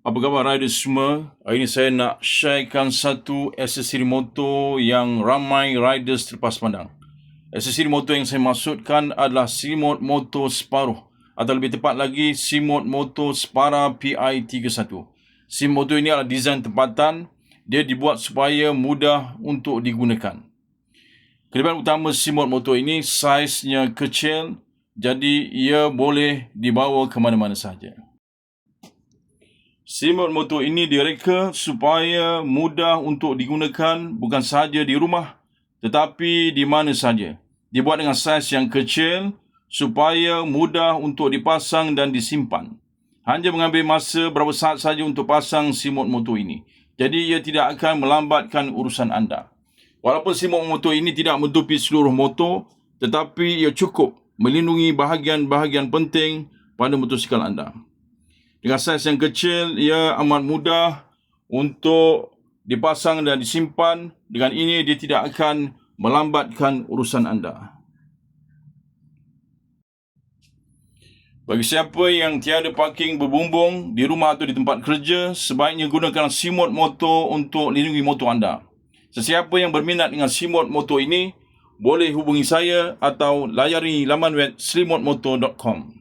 Apa khabar rider semua? Hari ini saya nak sharekan satu aksesori motor yang ramai riders terlepas pandang. Aksesori motor yang saya maksudkan adalah selimut motor separuh, atau lebih tepat lagi selimut motor Spara PI31. Selimut motor ini adalah desain tempatan. Dia dibuat supaya mudah untuk digunakan. Kelebihan utama selimut motor ini, saiznya kecil, jadi ia boleh dibawa ke mana-mana sahaja. Selimut motor ini direka supaya mudah untuk digunakan bukan sahaja di rumah tetapi di mana sahaja. Dibuat dengan saiz yang kecil supaya mudah untuk dipasang dan disimpan. Hanya mengambil masa berapa saat sahaja untuk pasang selimut motor ini. Jadi ia tidak akan melambatkan urusan anda. Walaupun selimut motor ini tidak menutupi seluruh motor, tetapi ia cukup melindungi bahagian-bahagian penting pada motosikal anda. Dengan saiz yang kecil, ia amat mudah untuk dipasang dan disimpan. Dengan ini, dia tidak akan melambatkan urusan anda. Bagi siapa yang tiada parking berbumbung di rumah atau di tempat kerja, sebaiknya gunakan selimut motor untuk lindungi motor anda. Sesiapa yang berminat dengan selimut motor ini, boleh hubungi saya atau layari laman web selimutmotor.com.